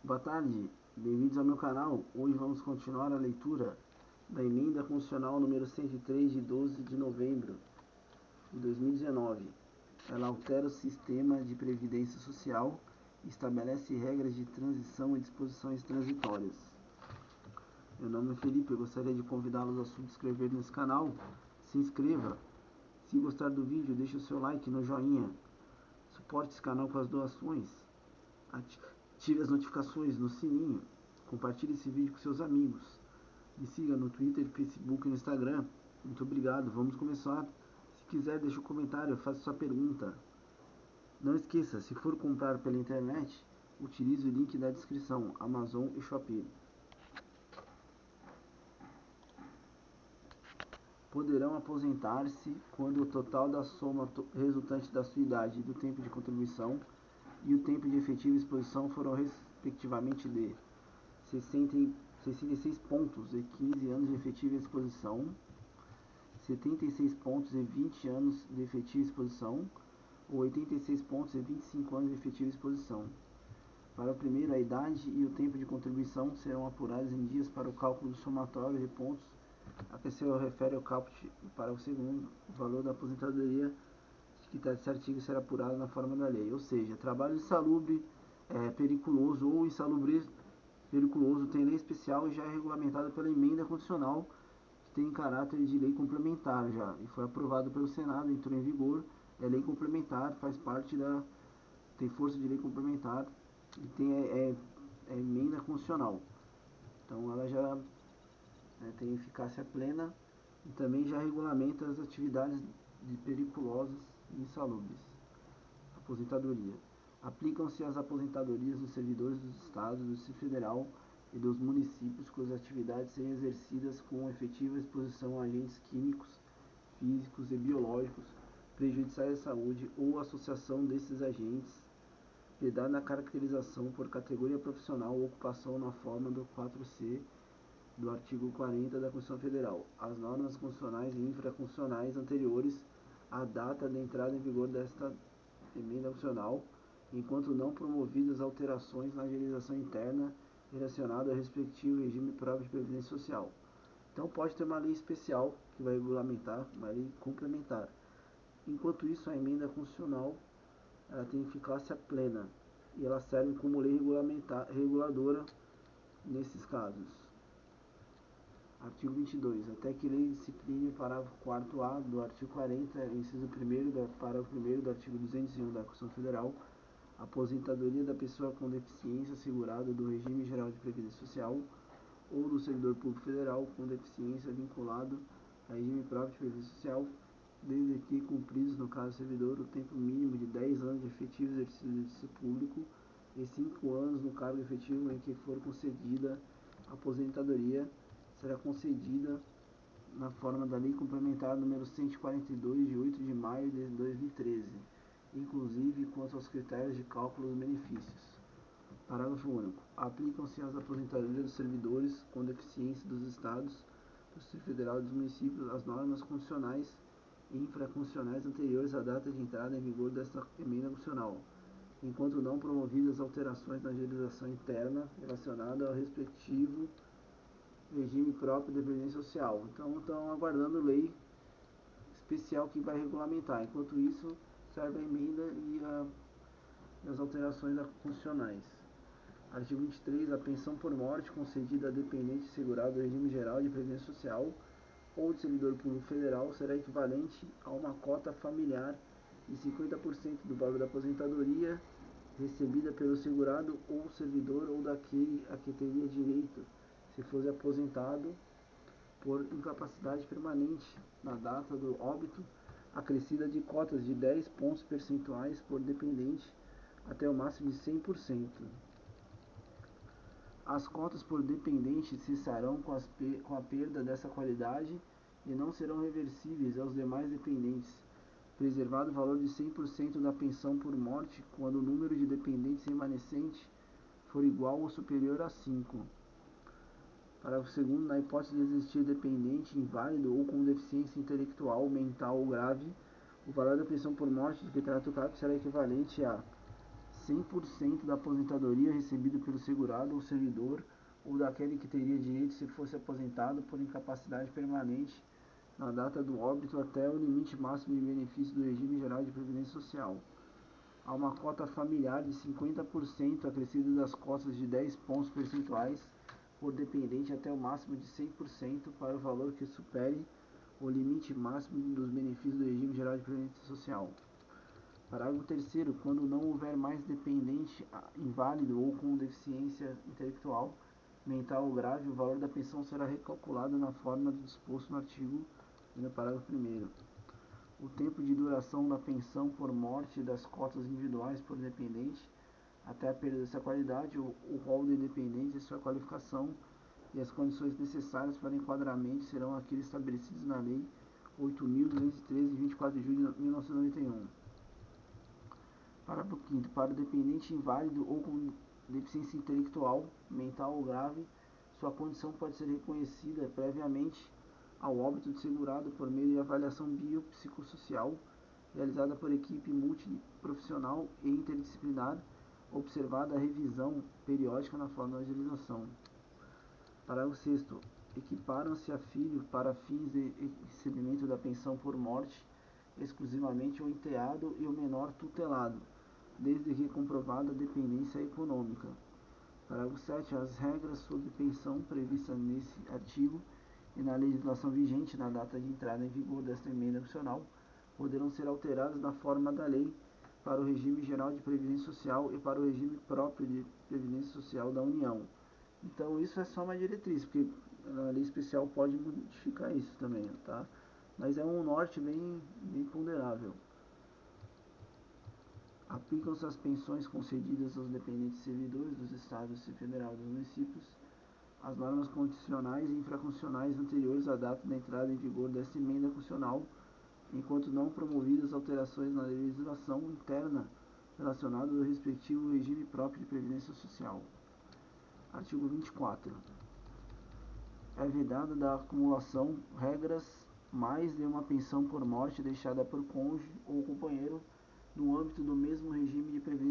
Boa tarde, bem-vindos ao meu canal. Hoje vamos continuar a leitura da Emenda Constitucional número 103 de 12 de novembro de 2019. Ela altera o sistema de previdência social e estabelece regras de transição e disposições transitórias. Meu nome é Felipe, eu gostaria de convidá-los a subscrever nesse canal. Se inscreva. Se gostar do vídeo, deixe o seu like no joinha. Suporte esse canal com as doações. Ative as notificações no sininho. Compartilhe esse vídeo com seus amigos. Me siga no Twitter, Facebook e no Instagram. Muito obrigado. Vamos começar. Se quiser, deixe um comentário, faça sua pergunta. Não esqueça, se for comprar pela internet, utilize o link da descrição, Amazon e Shopee. Poderão aposentar-se quando o total da soma resultante da sua idade e do tempo de contribuição e o tempo de efetiva exposição foram respectivamente de 66 pontos e 15 anos de efetiva exposição, 76 pontos e 20 anos de efetiva exposição, ou 86 pontos e 25 anos de efetiva exposição. Para o primeiro, a idade e o tempo de contribuição serão apurados em dias para o cálculo do somatório de pontos a que se refere ao cálculo. Para o segundo, o valor da aposentadoria que esse artigo será apurado na forma da lei. Ou seja, trabalho insalubre, periculoso ou insalubre periculoso tem lei especial e já é regulamentado pela emenda constitucional, que tem caráter de lei complementar já, e foi aprovado pelo Senado, entrou em vigor, é lei complementar, faz parte da, tem força de lei complementar, e tem emenda constitucional. Então ela já tem eficácia plena e também já regulamenta as atividades de periculosas e insalubres. Aposentadoria. Aplicam-se as aposentadorias dos servidores dos estados, do Distrito Federal e dos municípios cujas atividades sejam exercidas com efetiva exposição a agentes químicos, físicos e biológicos prejudiciais à saúde ou associação desses agentes, vedada na caracterização por categoria profissional ou ocupação na forma do 4C do artigo 40 da Constituição Federal, as normas constitucionais e infraconstitucionais anteriores à data de entrada em vigor desta emenda constitucional, enquanto não promovidas alterações na legislação interna relacionada ao respectivo regime próprio de previdência social. Então pode ter uma lei especial que vai regulamentar, uma lei complementar. Enquanto isso, a emenda constitucional ela tem eficácia plena e ela serve como lei reguladora nesses casos. Artigo 22. Até que lei discipline o parágrafo 4º-A do artigo 40, inciso 1º do parágrafo 1º do artigo 201 da Constituição Federal, a aposentadoria da pessoa com deficiência assegurada do regime geral de previdência social ou do servidor público federal com deficiência vinculado a regime próprio de previdência social, desde que cumpridos, no caso do servidor, o tempo mínimo de 10 anos de efetivo exercício do exercício público e 5 anos no cargo efetivo em que for concedida a aposentadoria, será concedida na forma da Lei Complementar número 142, de 8 de maio de 2013, inclusive quanto aos critérios de cálculo dos benefícios. Parágrafo único. Aplicam-se às aposentadorias dos servidores com deficiência dos estados, do Distrito Federal e dos municípios as normas constitucionais e infraconstitucionais anteriores à data de entrada em vigor desta emenda constitucional, enquanto não promovidas alterações na legislação interna relacionada ao respectivo regime próprio de previdência social. Então estão aguardando lei especial que vai regulamentar. Enquanto isso, serve a emenda e as alterações constitucionais. Artigo 23. A pensão por morte concedida a dependente segurado do regime geral de previdência social ou de servidor público federal será equivalente a uma cota familiar de 50% do valor da aposentadoria recebida pelo segurado ou servidor ou daquele a que teria direito se fosse aposentado por incapacidade permanente na data do óbito, acrescida de cotas de 10 pontos percentuais por dependente até o máximo de 100%. As cotas por dependente cessarão com a perda dessa qualidade e não serão reversíveis aos demais dependentes, preservado o valor de 100% da pensão por morte quando o número de dependentes remanescente for igual ou superior a 5. Parágrafo 2º. Na hipótese de existir dependente inválido ou com deficiência intelectual, mental ou grave, o valor da pensão por morte de que trata o CAP será equivalente a 100% da aposentadoria recebida pelo segurado ou servidor ou daquele que teria direito se fosse aposentado por incapacidade permanente na data do óbito até o limite máximo de benefício do regime geral de previdência social. Há uma cota familiar de 50% acrescida das cotas de 10 pontos percentuais por dependente até o máximo de 100% para o valor que supere o limite máximo dos benefícios do regime geral de previdência social. Parágrafo 3º. Quando não houver mais dependente inválido ou com deficiência intelectual, mental ou grave, o valor da pensão será recalculado na forma disposto no artigo e no parágrafo 1º. O tempo de duração da pensão por morte das cotas individuais por dependente até a perda dessa qualidade, o rol de dependentes e sua qualificação e as condições necessárias para enquadramento serão aqueles estabelecidos na Lei 8.213, de 24 de julho de 1991. Parágrafo 5º. Para o dependente inválido ou com deficiência intelectual, mental ou grave, sua condição pode ser reconhecida previamente ao óbito do segurado por meio de avaliação biopsicossocial realizada por equipe multiprofissional e interdisciplinar, observada a revisão periódica na forma de legislação. Parágrafo 6º. Equiparam-se a filho para fins de recebimento da pensão por morte exclusivamente o enteado e o menor tutelado, desde que comprovada a dependência econômica. Parágrafo 7º. As regras sobre pensão previstas nesse artigo e na legislação vigente na data de entrada em vigor desta emenda constitucional poderão ser alteradas na forma da lei para o regime geral de previdência social e para o regime próprio de previdência social da União. Então isso é só uma diretriz, porque a lei especial pode modificar isso também, tá? Mas é um norte bem ponderável. Aplicam-se as pensões concedidas aos dependentes servidores dos Estados e Federal dos municípios as normas constitucionais e infraconstitucionais anteriores à data da entrada em vigor desta emenda constitucional, enquanto não promovidas alterações na legislação interna relacionada ao respectivo regime próprio de previdência social. Artigo 24. É vedada da acumulação regras mais de uma pensão por morte deixada por cônjuge ou companheiro no âmbito do mesmo regime de previdência